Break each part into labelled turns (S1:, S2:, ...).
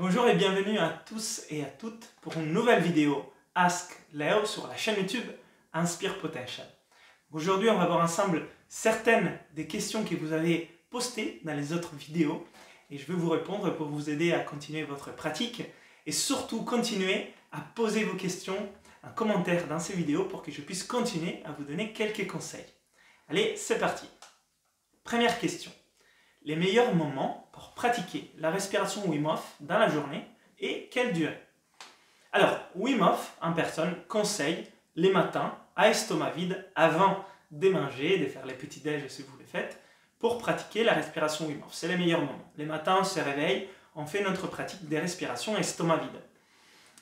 S1: Bonjour et bienvenue à tous et à toutes pour une nouvelle vidéo Ask Léo sur la chaîne YouTube Inspire Potential. Aujourd'hui, on va voir ensemble certaines des questions que vous avez postées dans les autres vidéos et je vais vous répondre pour vous aider à continuer votre pratique et surtout continuer à poser vos questions en commentaire dans ces vidéos pour que je puisse continuer à vous donner quelques conseils. Allez, c'est parti. Première question. Les meilleurs moments pour pratiquer la respiration Wim Hof dans la journée et quelle durée? Alors, Wim Hof en personne conseille les matins à estomac vide avant de manger, de faire les petits déj si vous le faites, pour pratiquer la respiration Wim Hof. C'est les meilleurs moments. Les matins, on se réveille, on fait notre pratique des respirations estomac vide.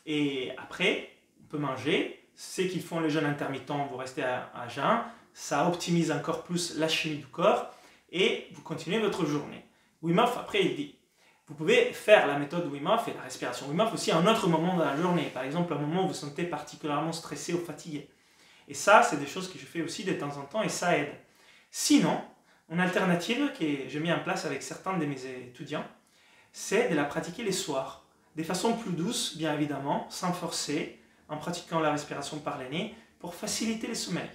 S1: Et après, on peut manger. Ceux qui font le jeûne intermittent, vous restez à jeun. Ça optimise encore plus la chimie du corps. Et vous continuez votre journée. Wim Hof, après, il dit, vous pouvez faire la méthode Wim Hof et la respiration Wim Hof aussi à un autre moment dans la journée. Par exemple, un moment où vous vous sentez particulièrement stressé ou fatigué. Et ça, c'est des choses que je fais aussi de temps en temps et ça aide. Sinon, une alternative que j'ai mis en place avec certains de mes étudiants, c'est de la pratiquer les soirs. De façon plus douce, bien évidemment, sans forcer, en pratiquant la respiration par le nez, pour faciliter le sommeil.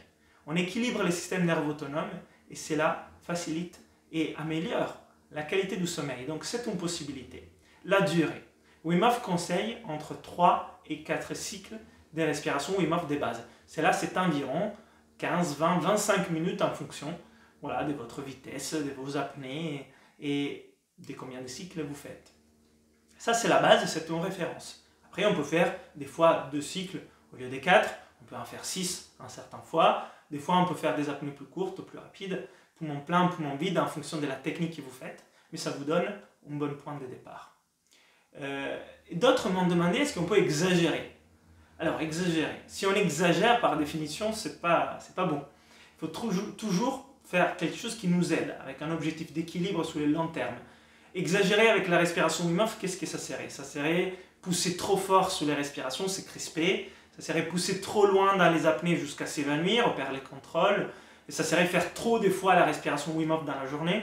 S1: On équilibre le système nerveux autonome et cela facilite et améliore la qualité du sommeil. Donc c'est une possibilité. La durée. Wim Hof conseille entre 3 et 4 cycles de respiration Wim Hof de base. Cela c'est environ 15, 20, 25 minutes en fonction de votre vitesse, de vos apnées et de combien de cycles vous faites. Ça c'est la base, c'est une référence. Après on peut faire des fois 2 cycles au lieu des 4, on peut en faire 6 en certaines fois. Des fois on peut faire des apnées plus courtes, plus rapides, poumon plein, poumon vide en fonction de la technique que vous faites, mais ça vous donne un bon point de départ. D'autres m'ont demandé est-ce qu'on peut exagérer? Alors exagérer, si on exagère par définition, c'est pas bon. Il faut toujours faire quelque chose qui nous aide, avec un objectif d'équilibre sur le long terme. Exagérer avec la respiration Wim Hof, qu'est-ce que ça serait? Ça serait pousser trop fort sur les respirations, c'est crisper. Ça serait pousser trop loin dans les apnées jusqu'à s'évanouir, on perd les contrôles. Et ça serait faire trop de fois la respiration Wim Hof dans la journée.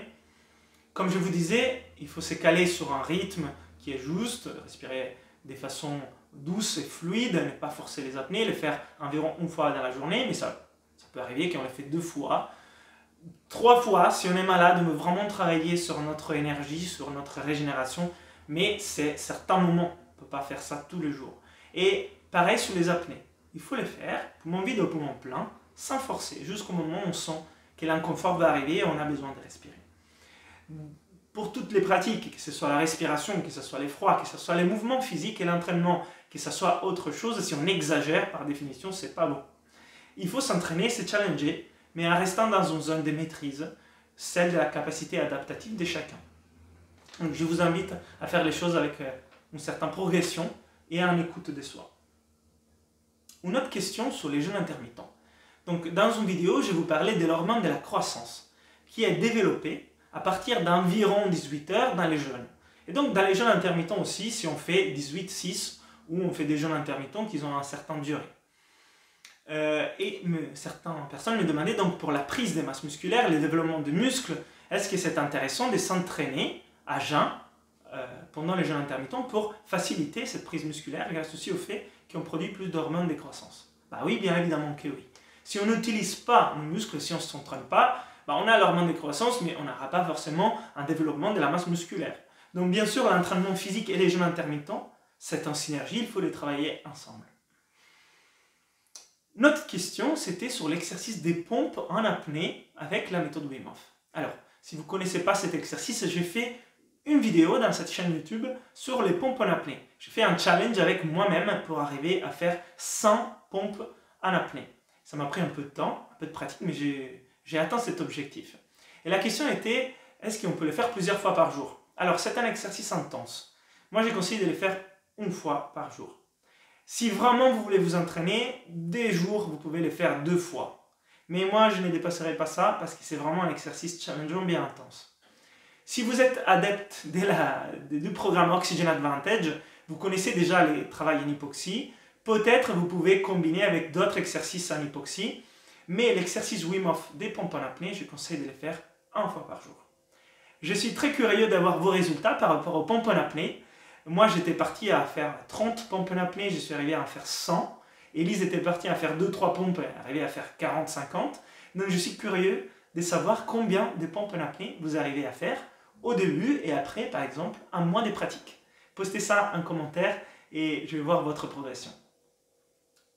S1: Comme je vous disais, il faut se caler sur un rythme qui est juste, respirer de façon douce et fluide, ne pas forcer les apnées, les faire environ une fois dans la journée, mais ça peut arriver qu'on le fait 2 fois. 3 fois, si on est malade, on veut vraiment travailler sur notre énergie, sur notre régénération, mais c'est certains moments, on ne peut pas faire ça tous les jours. Et pareil sur les apnées, il faut les faire, poumon vide ou poumon plein, sans forcer, jusqu'au moment où on sent que l'inconfort va arriver et on a besoin de respirer. Pour toutes les pratiques, que ce soit la respiration, que ce soit l'effroi, que ce soit les mouvements physiques et l'entraînement, que ce soit autre chose, si on exagère, par définition, c'est pas bon. Il faut s'entraîner, se challenger, mais en restant dans une zone de maîtrise, celle de la capacité adaptative de chacun. Donc je vous invite à faire les choses avec une certaine progression et en écoute de soi. Une autre question sur les jeûnes intermittents. Donc, dans une vidéo, je vais vous parler de l'hormone de la croissance, qui est développée à partir d'environ 18 heures dans les jeûnes. Et donc, dans les jeûnes intermittents aussi, si on fait 18-6, ou on fait des jeûnes intermittents qui ont une certaine durée. Certaines personnes me demandaient donc pour la prise de masse musculaire, le développement de muscles, est-ce que c'est intéressant de s'entraîner à jeun pendant les jeûnes intermittents pour faciliter cette prise musculaire grâce aussi au fait qu'on produit plus d'hormones de croissance? Bah oui, bien évidemment que oui. Si on n'utilise pas nos muscles, si on ne s'entraîne pas, on a l'hormone de croissance, mais on n'aura pas forcément un développement de la masse musculaire. Donc bien sûr, l'entraînement physique et les jeûnes intermittents, c'est en synergie, il faut les travailler ensemble. Notre question, c'était sur l'exercice des pompes en apnée avec la méthode Wim Hof. Alors, si vous ne connaissez pas cet exercice, j'ai fait une vidéo dans cette chaîne YouTube sur les pompes en apnée. J'ai fait un challenge avec moi-même pour arriver à faire 100 pompes en apnée. Ça m'a pris un peu de temps, un peu de pratique, mais j'ai atteint cet objectif. Et la question était, est-ce qu'on peut le faire plusieurs fois par jour? Alors, c'est un exercice intense. Moi, j'ai conseillé de le faire une fois par jour. Si vraiment vous voulez vous entraîner, des jours, vous pouvez le faire 2 fois. Mais moi, je ne dépasserai pas ça parce que c'est vraiment un exercice challengeant bien intense. Si vous êtes adepte du programme Oxygen Advantage, vous connaissez déjà les travaux en hypoxie. Peut-être vous pouvez combiner avec d'autres exercices en hypoxie, mais l'exercice Wim Hof des pompes en apnée, je conseille de les faire 1 fois par jour. Je suis très curieux d'avoir vos résultats par rapport aux pompes en apnée. Moi, j'étais parti à faire 30 pompes en apnée, je suis arrivé à en faire 100. Elise était partie à faire 2-3 pompes, elle est arrivée à faire 40-50. Donc, je suis curieux de savoir combien de pompes en apnée vous arrivez à faire au début et après, par exemple, un mois de pratique. Postez ça en commentaire et je vais voir votre progression.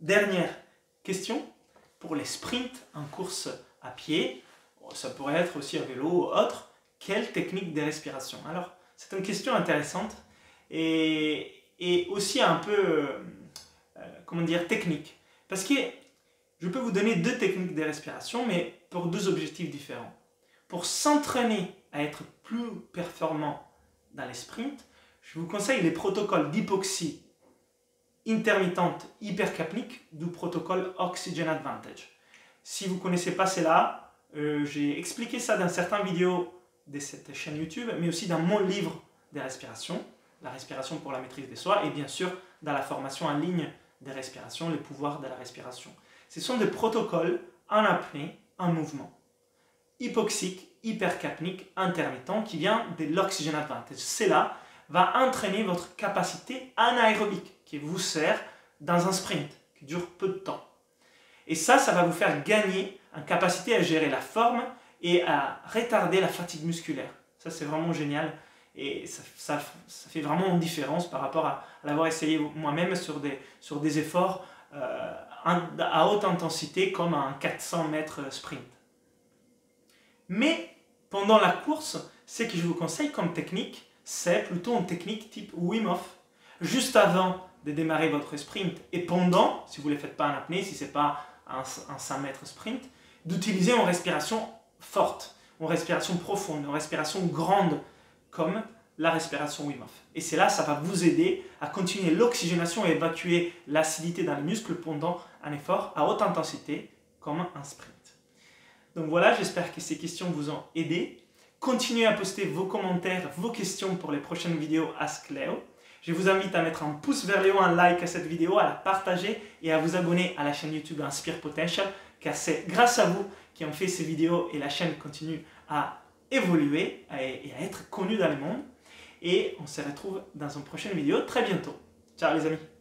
S1: Dernière question, pour les sprints en course à pied, ça pourrait être aussi à vélo ou autre, quelle technique de respiration? Alors, c'est une question intéressante et aussi un peu, comment dire, technique. Parce que je peux vous donner 2 techniques de respiration, mais pour 2 objectifs différents. Pour s'entraîner à être plus performant dans les sprints, je vous conseille les protocoles d'hypoxie intermittente hypercapnique du protocole Oxygen Advantage. Si vous ne connaissez pas cela, j'ai expliqué ça dans certaines vidéos de cette chaîne YouTube, mais aussi dans mon livre de respiration, la respiration pour la maîtrise de soi, et bien sûr dans la formation en ligne de respiration, les pouvoirs de la respiration. Ce sont des protocoles en apnée, en mouvement, hypoxique, hypercapnique, intermittent, qui vient de l'Oxygen Advantage. Cela va entraîner votre capacité anaérobique, qui vous sert dans un sprint, qui dure peu de temps. Et ça va vous faire gagner en capacité à gérer la forme et à retarder la fatigue musculaire. Ça, c'est vraiment génial et ça fait vraiment une différence par rapport à l'avoir essayé moi-même sur des efforts à haute intensité comme un 400 mètres sprint. Mais pendant la course, ce que je vous conseille comme technique, c'est plutôt une technique type Wim Hof. Juste avant de démarrer votre sprint et pendant, si vous ne le faites pas en apnée, si ce n'est pas un 100 mètres sprint, d'utiliser une respiration forte, une respiration profonde, une respiration grande comme la respiration Wim Hof. Et c'est là, ça va vous aider à continuer l'oxygénation et évacuer l'acidité dans les muscles pendant un effort à haute intensité comme un sprint. Donc voilà, j'espère que ces questions vous ont aidé. Continuez à poster vos commentaires, vos questions pour les prochaines vidéos Ask Leo. Je vous invite à mettre un pouce vers le haut, un like à cette vidéo, à la partager et à vous abonner à la chaîne YouTube Inspire Potential, car c'est grâce à vous qui ont fait ces vidéos et la chaîne continue à évoluer et à être connue dans le monde. Et on se retrouve dans une prochaine vidéo très bientôt. Ciao les amis!